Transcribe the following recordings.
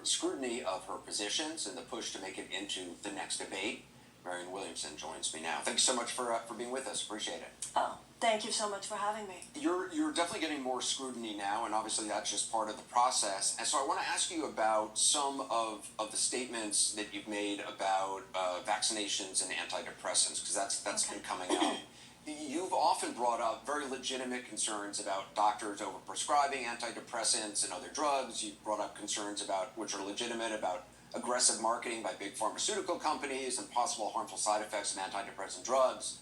scrutiny of her positions and the push to make it into the next debate. Marianne Williamson joins me now. Thanks so much for being with us. Appreciate it. Oh, thank you so much for having me. You're definitely getting more scrutiny now, and obviously that's just part of the process. And so I want to ask you about some of the statements that you've made about vaccinations and antidepressants, because that's been coming up. You've often brought up very legitimate concerns about doctors overprescribing antidepressants and other drugs. You've brought up concerns about, which are legitimate, about aggressive marketing by big pharmaceutical companies and possible harmful side effects of antidepressant drugs.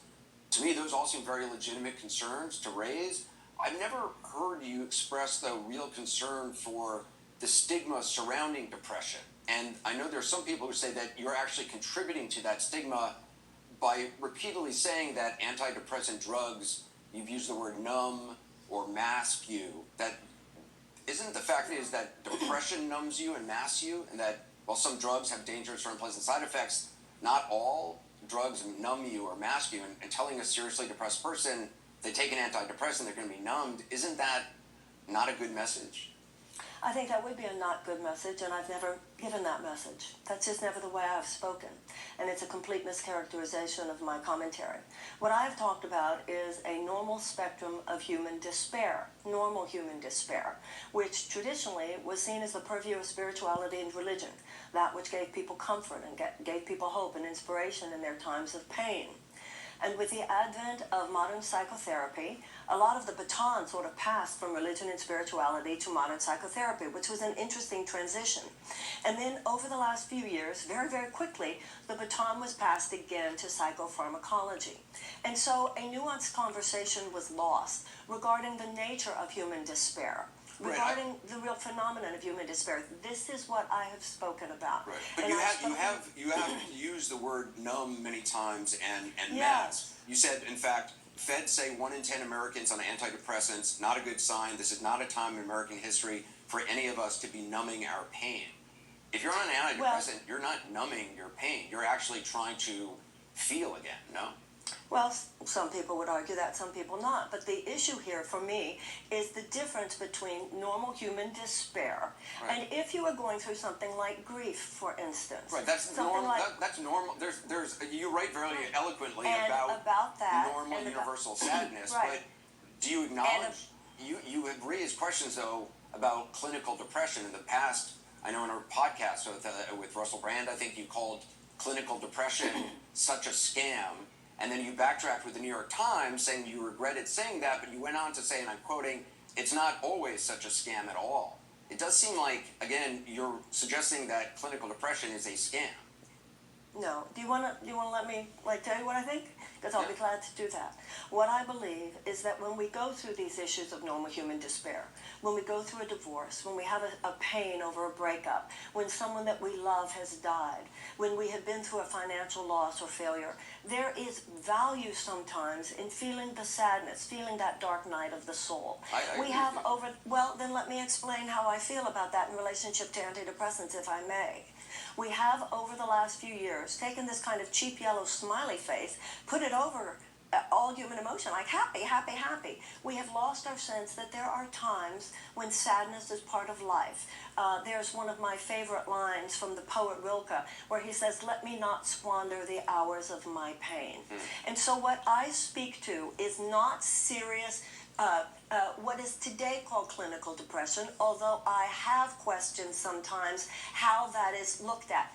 To me, those all seem very legitimate concerns to raise. I've never heard you express the real concern for the stigma surrounding depression. And I know there's some people who say that you're actually contributing to that stigma by repeatedly saying that antidepressant drugs, you've used the word numb or mask you. That isn't the fact is that depression numbs you and masks you, and that while some drugs have dangerous or unpleasant side effects, not all drugs numb you or mask you. And telling a seriously depressed person they take an antidepressant, they're going to be numbed, isn't that not a good message? I think that would be a not good message, and I've never given that message. That's just never the way I've spoken, and it's a complete mischaracterization of my commentary. What I've talked about is a normal spectrum of human despair, normal human despair, which traditionally was seen as the purview of spirituality and religion, that which gave people comfort and gave people hope and inspiration in their times of pain. And with the advent of modern psychotherapy, a lot of the baton sort of passed from religion and spirituality to modern psychotherapy, which was an interesting transition. And then over the last few years, very, very quickly, the baton was passed again to psychopharmacology. And so a nuanced conversation was lost regarding the nature of human despair. Regarding the real phenomenon of human despair, this is what I have spoken about. Right. But you have used the word numb many times and yes. mask. You said, in fact, Feds say 1 in 10 Americans on antidepressants, not a good sign. This is not a time in American history for any of us to be numbing our pain. If you're on an antidepressant, you're not numbing your pain. You're actually trying to feel again, no? Well, some people would argue that, some people not. But the issue here for me is the difference between normal human despair and if you are going through something like grief, for instance. Right, that's normal. Like, that's normal. There's you write very eloquently about that normal universal sadness. But do you acknowledge you have raised questions though about clinical depression in the past? I know in our podcast with Russell Brand, I think you called clinical depression such a scam. And then you backtracked with the New York Times saying you regretted saying that, but you went on to say, and I'm quoting, it's not always such a scam at all. It does seem like, again, you're suggesting that clinical depression is a scam. No. Do you want to let me tell you what I think? Because I'll be glad to do that. What I believe is that when we go through these issues of normal human despair, when we go through a divorce, when we have a pain over a breakup, when someone that we love has died, when we have been through a financial loss or failure, there is value sometimes in feeling the sadness, feeling that dark night of the soul. Well, then let me explain how I feel about that in relationship to antidepressants, if I may. We have, over the last few years, taken this kind of cheap yellow smiley face, put it over all human emotion, like happy, happy, happy. We have lost our sense that there are times when sadness is part of life. There's one of my favorite lines from the poet Rilke, where he says, "Let me not squander the hours of my pain." And so what I speak to is not serious what is today called clinical depression, although I have questioned sometimes how that is looked at.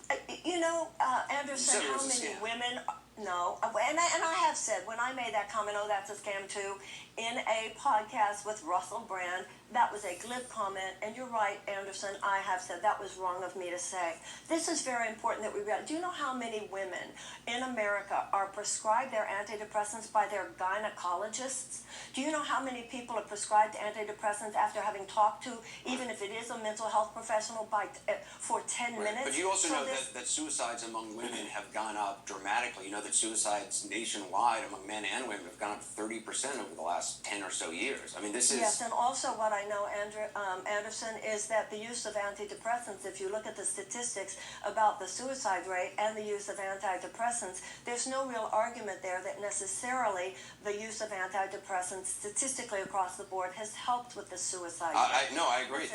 Anderson, how many women... No, and I have said, when I made that comment, oh, that's a scam too, in a podcast with Russell Brand, that was a glib comment, and you're right, Anderson, I have said that was wrong of me to say. This is very important that we realize. Do you know how many women in America are prescribed their antidepressants by their gynecologists? Do you know how many people are prescribed antidepressants after having talked to, even if it is a mental health professional, for 10 minutes? But you also know that suicides among women have gone up dramatically. that suicides nationwide among men and women have gone up 30% over the last 10 or so years. I mean, this is... Yes, and also what I know, Anderson, is that the use of antidepressants, if you look at the statistics about the suicide rate and the use of antidepressants, there's no real argument there that necessarily the use of antidepressants statistically across the board has helped with the suicide rate. No, I agree.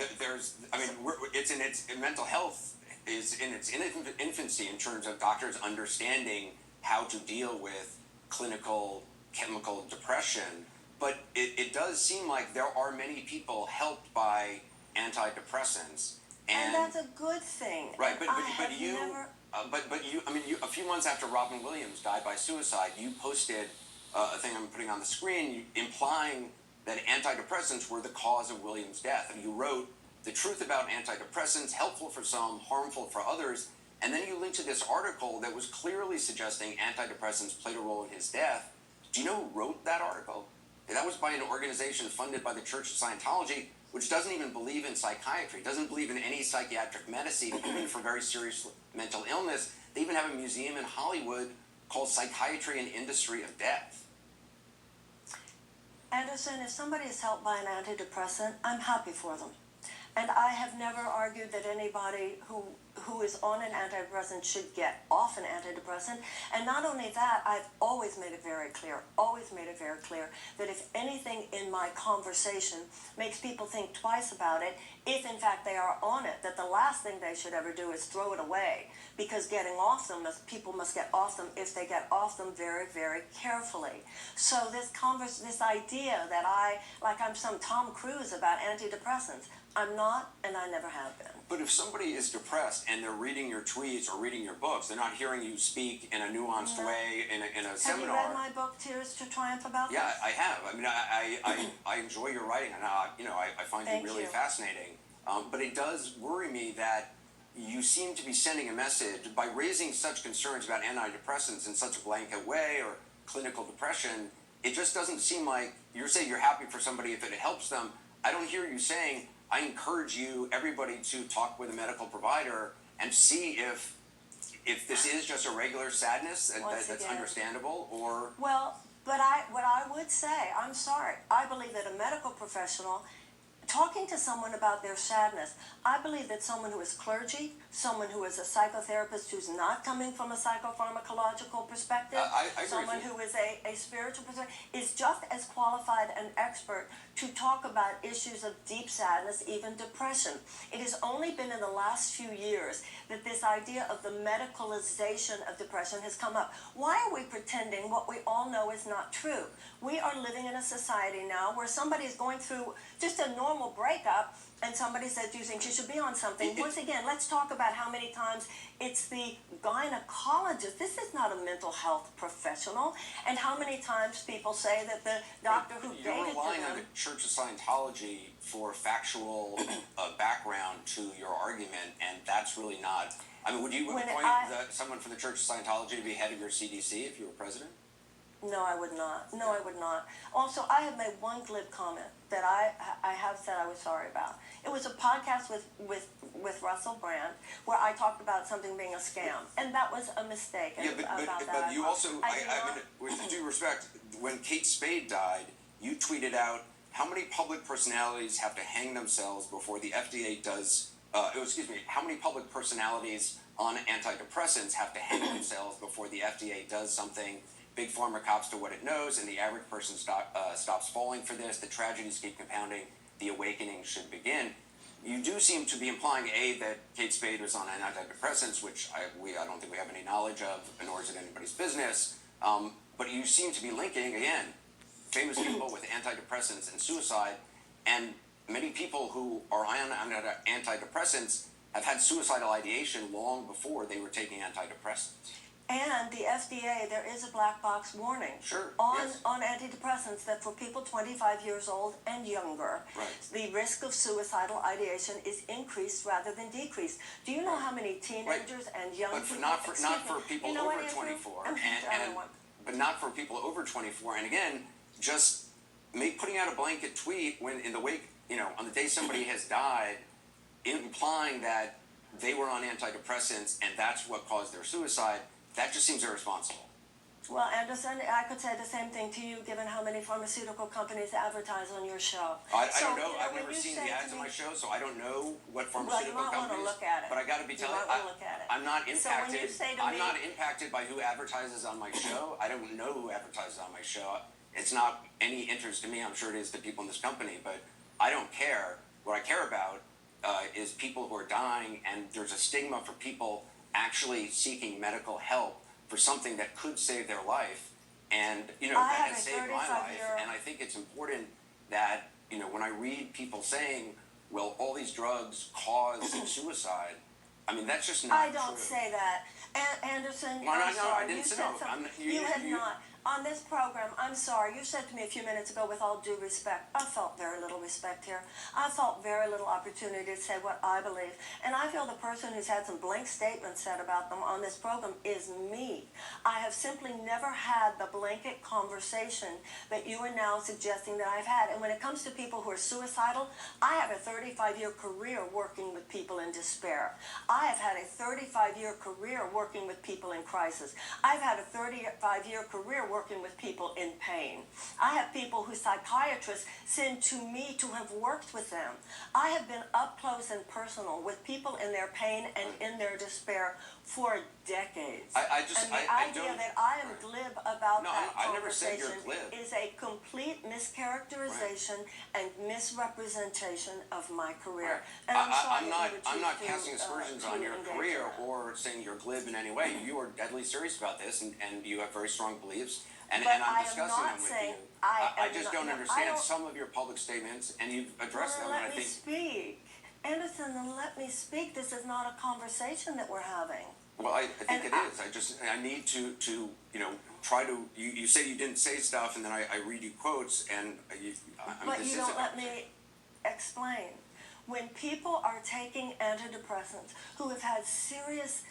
Mental health is in its infancy in terms of doctors understanding how to deal with clinical chemical depression, but it does seem like there are many people helped by antidepressants, and that's a good thing. Right, but you, I mean, a few months after Robin Williams died by suicide, you posted a thing I'm putting on the screen implying that antidepressants were the cause of Williams' death, and you wrote, "The truth about antidepressants, helpful for some, harmful for others." And then you linked to this article that was clearly suggesting antidepressants played a role in his death. Do you know who wrote that article? That was by an organization funded by the Church of Scientology, which doesn't even believe in psychiatry, doesn't believe in any psychiatric medicine, even for very serious mental illness. They even have a museum in Hollywood called Psychiatry and Industry of Death. Anderson, if somebody is helped by an antidepressant, I'm happy for them. And I have never argued that anybody who is on an antidepressant should get off an antidepressant. And not only that, I've always made it very clear, that if anything in my conversation makes people think twice about it, if in fact they are on it, that the last thing they should ever do is throw it away, because getting off them, people must get off them if they get off them very, very carefully. So this idea that I'm some Tom Cruise about antidepressants, I'm not, and I never have been. But if somebody is depressed and they're reading your tweets or reading your books, they're not hearing you speak in a nuanced way in a seminar. Have you read my book, Tears to Triumph, about Yeah, this? I have. I mean, I enjoy your writing, and I find you really fascinating. But it does worry me that you seem to be sending a message by raising such concerns about antidepressants in such a blanket way, or clinical depression. It just doesn't seem like you're saying you're happy for somebody if it helps them. I don't hear you saying, I encourage everybody to talk with a medical provider and see if this is just a regular sadness that's understandable, or... Well, but what I would say, I'm sorry, I believe that a medical professional, talking to someone about their sadness, I believe that someone who is clergy, someone who is a psychotherapist who's not coming from a psychopharmacological perspective, I agree someone with you. who is a spiritual perspective, is just as qualified an expert to talk about issues of deep sadness, even depression. It has only been in the last few years that this idea of the medicalization of depression has come up. Why are we pretending what we all know is not true? We are living in a society now where somebody is going through just a normal breakup, and somebody says, do you think you should be on something? Once again, let's talk about how many times it's the gynecologist. This is not a mental health professional. And how many times people say that the doctor who dated You're relying them... on the Church of Scientology for factual background to your argument, and that's really not... I mean, would you appoint someone from the Church of Scientology to be head of your CDC if you were president? No, I would not. No, I would not. Also, I have made one glib comment that I have said I was sorry about. It was a podcast with Russell Brand where I talked about something being a scam, and that was a mistake. Yeah, but you also, I mean, with due respect, when Kate Spade died, you tweeted out, how many public personalities have to hang themselves before the FDA does, how many public personalities on antidepressants have to hang themselves before the FDA does something? Big Pharma cops to what it knows, and the average person stops falling for this. The tragedies keep compounding. The awakening should begin. You do seem to be implying, A, that Kate Spade was on antidepressants, which I don't think we have any knowledge of, nor is it anybody's business. But you seem to be linking, again, famous people with antidepressants and suicide, and many people who are on antidepressants have had suicidal ideation long before they were taking antidepressants. And the FDA, there is a black box warning on antidepressants that for people 25 years old and younger, the risk of suicidal ideation is increased rather than decreased. Do you know how many teenagers and young people... But not for people over 24. But not for people over 24. And again, just putting out a blanket tweet when in the wake, on the day somebody has died, implying that they were on antidepressants and that's what caused their suicide, that just seems irresponsible. Well, Anderson, I could say the same thing to you, given how many pharmaceutical companies advertise on your show. I So, don't know. you I've when never you seen say the to ads on me- my show, so I don't know what Well, you pharmaceutical might want to companies. look at it. But I got to be You telling might want to look at it. I'm not So when impacted. you say to I'm me- not impacted by who advertises on my show. I don't know who advertises on my show. It's not any interest to me. I'm sure it is to people in this company, but I don't care. What I care about is people who are dying, and there's a stigma for people actually seeking medical help for something that could save their life. And, I that have has a saved my life. 35-year And I think it's important that, when I read people saying, well, all these drugs cause suicide, I mean, that's just not I don't true. say that. Anderson, Well, I'm no, sorry. I didn't You say said no. something. You have not. On this program, I'm sorry, you said to me a few minutes ago, with all due respect, I felt very little respect here. I felt very little opportunity to say what I believe. And I feel the person who's had some blank statements said about them on this program is me. I have simply never had the blanket conversation that you are now suggesting that I've had. And when it comes to people who are suicidal, I have a 35-year career working with people in despair. I have had a 35-year career working with people in crisis. I've had a 35-year career working with people in pain. I have people who psychiatrists send to me to have worked with them. I have been up close and personal with people in their pain and in their despair for decades. And the idea that I am glib about that I never said you're conversation glib. is a complete mischaracterization and misrepresentation of my career. And I'm sorry that you would I'm not choose to, casting aspersions on your engage career in that. or saying you're glib in any way. You are deadly serious about this, and you have very strong beliefs, and But I'm I am discussing not them with saying you. I I am just not- don't no, I understand don't- some of your public statements, and you've addressed Well, them, and I let me think. speak. Anderson, then let me speak. This is not a conversation that we're having. Well, I think And it is. I need to try to. You say you didn't say stuff, and then I read you quotes, and But this you is don't a let me explain. When people are taking antidepressants who have had serious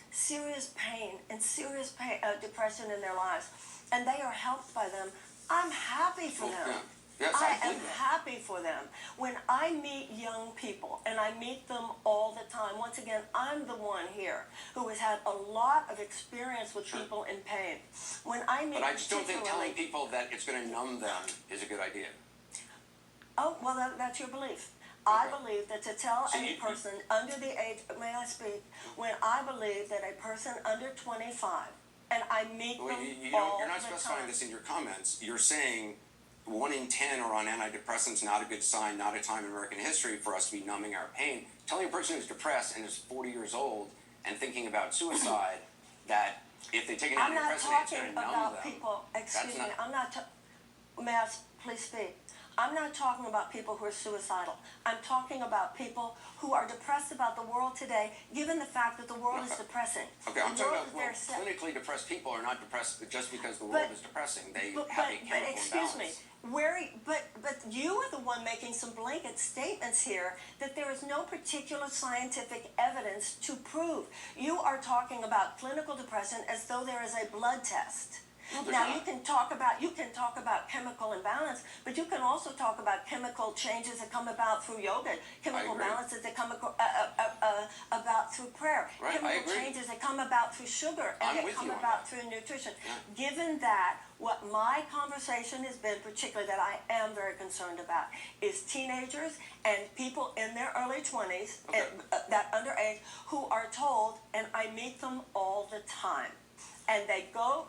pain and serious depression in their lives, and they are helped by them, I'm happy for them. Yeah. Yes, I I am believe that. happy for them. When I meet young people, and I meet them all the time, once again, I'm the one here who has had a lot of experience with Sure. people in pain. When I meet But I just don't think particularly- telling people that it's going to numb them is a good idea. Oh, well, that's your belief. I Okay. believe that to tell So a you- person under the age, may I speak, when I believe that a person under 25, and I meet Well, them you're not the specifying time. this in your comments. You're saying 1 in 10 are on antidepressants, not a good sign, not a time in American history for us to be numbing our pain. Telling a person who's depressed and is 40 years old and thinking about suicide that if they take an I'm not antidepressant, it's talking going to numb about them. people, excuse me, not- I'm not, may I please speak? I'm not talking about people who are suicidal. I'm talking about people who are depressed about the world today, given the fact that the world is depressing. Okay, I'm The talking world about is very sick. clinically depressed people are not depressed just because the But- world is depressing. They have a chemical excuse imbalance. me, but you are the one making some blanket statements here that there is no particular scientific evidence to prove. You are talking about clinical depression as though there is a blood test. No, there's Now not. you can talk about chemical imbalance, but you can also talk about chemical changes that come about through yoga, chemical agree. balances that come about through prayer, Right, I chemical agree. changes that come about through sugar, and I'm that with come you on about that. through nutrition. Yeah. Given that, what my conversation has been, particularly that I am very concerned about, is teenagers and people in their early 20s, Okay. that underage, who are told, and I meet them all the time. And they go,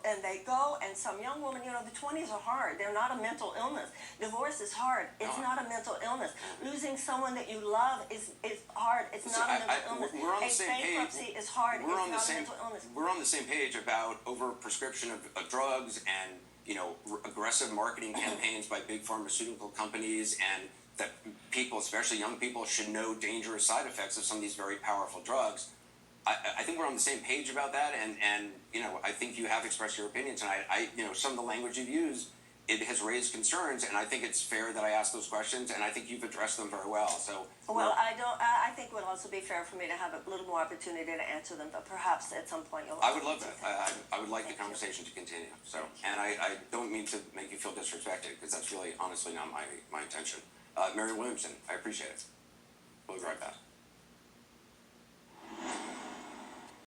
and some young woman, the 20s are hard. They're not a mental illness. Divorce is hard. It's No. not a mental illness. Losing someone that you love is hard. It's So not a mental illness. we're on the same page. Bankruptcy is hard. We're It's on the not a same. mental illness. We're on the same page about overprescription of drugs and aggressive marketing campaigns by big pharmaceutical companies, and that people, especially young people, should know dangerous side effects of some of these very powerful drugs. I think we're on the same page about that, and I think you have expressed your opinion tonight. Some of the language you've used, it has raised concerns, and I think it's fair that I ask those questions, and I think you've addressed them very well. So. Well, I think it would also be fair for me to have a little more opportunity to answer them, but perhaps at some point you'll. I would love that. I would like the Thank you. conversation to continue. So, and I don't mean to make you feel disrespected, because that's really honestly not my intention. Marianne Williamson, I appreciate it. We'll be right back.